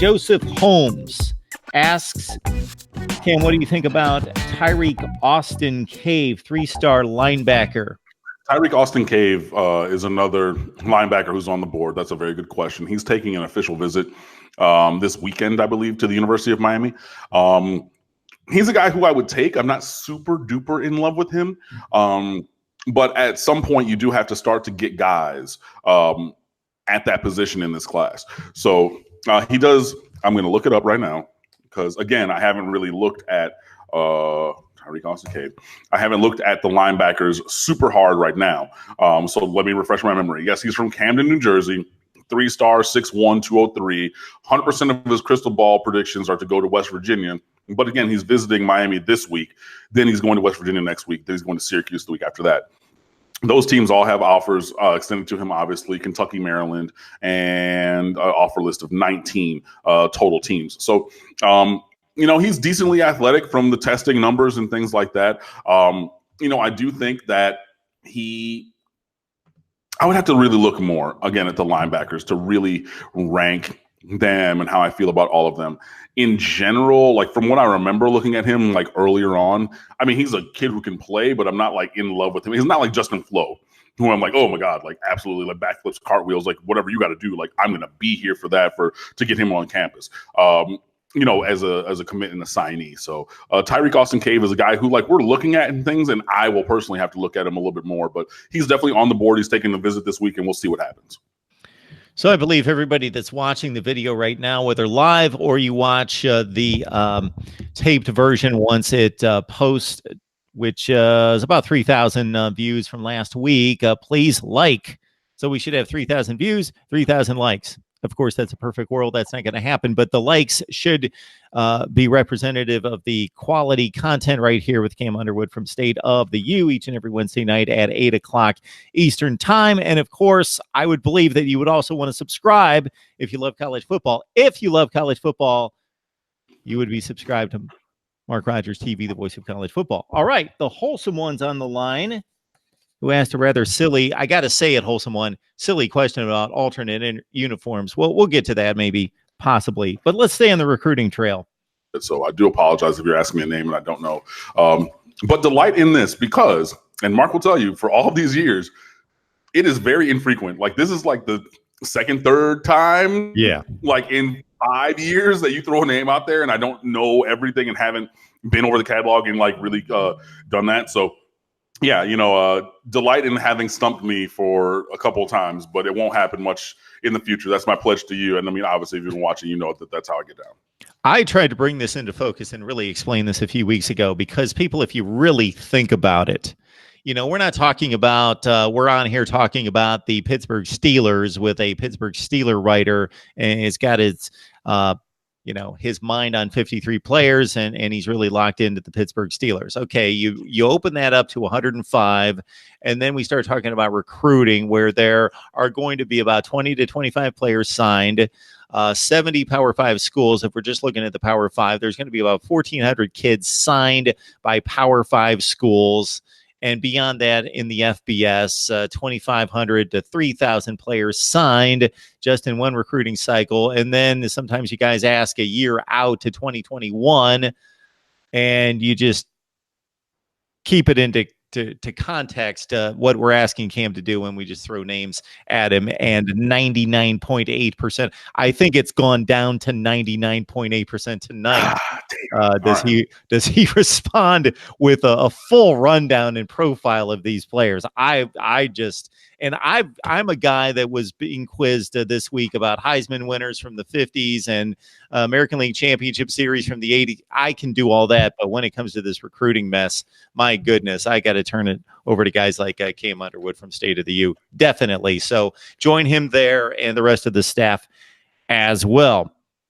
Joseph Holmes asks, Cam, what do you think about Tyrek Austin Cave, 3-star linebacker? Tyrek Austin Cave is another linebacker who's on the board. That's a very good question. He's taking an official visit this weekend, I believe, to the University of Miami. He's a guy who I would take. I'm not super duper in love with him. But at some point, you do have to start to get guys at that position in this class. So he does. I'm going to look it up right now because, again, I haven't really looked at Tyrek Austin Cave. I haven't looked at the linebackers super hard right now. So let me refresh my memory. Yes, he's from Camden, New Jersey. 3-star, 6'1", 203. 100% of his crystal ball predictions are to go to West Virginia. But again, he's visiting Miami this week. Then he's going to West Virginia next week. Then he's going to Syracuse the week after that. Those teams all have offers extended to him, obviously, Kentucky, Maryland, and an offer list of 19 total teams. So, he's decently athletic from the testing numbers and things like that. I do think that I would have to really look more, again, at the linebackers to really rank them and how I feel about all of them. In general, like from what I remember looking at him like earlier on, I mean, he's a kid who can play, but I'm not like in love with him. He's not like Justin Flo, who I'm like, oh my God, like absolutely, like backflips, cartwheels, like whatever you got to do, like I'm going to be here for that to get him on campus. As a commit and a signee. So Tyrek Austin Cave is a guy who like we're looking at and things, and I will personally have to look at him a little bit more, but he's definitely on the board. He's taking a visit this week and we'll see what happens. So I believe everybody that's watching the video right now, whether live or you watch the taped version once it posts, which is about 3,000 views from last week, please like. So we should have 3,000 views, 3,000 likes. Of course, that's a perfect world. That's not going to happen. But the likes should be representative of the quality content right here with Cam Underwood from State of the U each and every Wednesday night at 8 o'clock Eastern time. And, of course, I would believe that you would also want to subscribe if you love college football. If you love college football, you would be subscribed to Mark Rogers TV, the voice of college football. All right, the wholesome one's on the line, who asked a rather silly, I got to say it, wholesome one, silly question about alternate uniforms. Well, we'll get to that maybe, possibly. But let's stay on the recruiting trail. So I do apologize if you're asking me a name and I don't know. But delight in this because, and Mark will tell you, for all of these years, it is very infrequent. Like this is like the second, third time, like in 5 years that you throw a name out there and I don't know everything and haven't been over the catalog and like really done that. So yeah, delight in having stumped me for a couple of times, but it won't happen much in the future. That's my pledge to you. And I mean, obviously, if you've been watching, you know that's how I get down. I tried to bring this into focus and really explain this a few weeks ago because people, if you really think about it, we're not talking about, we're on here talking about the Pittsburgh Steelers with a Pittsburgh Steeler writer, and it's got its, his mind on 53 players, and he's really locked into the Pittsburgh Steelers. Okay, you open that up to 105, and then we start talking about recruiting, where there are going to be about 20 to 25 players signed, 70 Power 5 schools. If we're just looking at the Power 5, there's going to be about 1,400 kids signed by Power 5 schools. And beyond that, in the FBS, 2,500 to 3,000 players signed just in one recruiting cycle. And then sometimes you guys ask a year out to 2021, and you just keep it into context what we're asking Cam to do when we just throw names at him. And 99.8%, I think it's gone down to 99.8% tonight. Does he respond with a full rundown and profile of these players? I'm a guy that was being quizzed this week about Heisman winners from the 50s and American League Championship Series from the 80s. I can do all that, but when it comes to this recruiting mess, my goodness, I got to turn it over to guys like Cam Underwood from State of the U. Definitely. So join him there and the rest of the staff as well.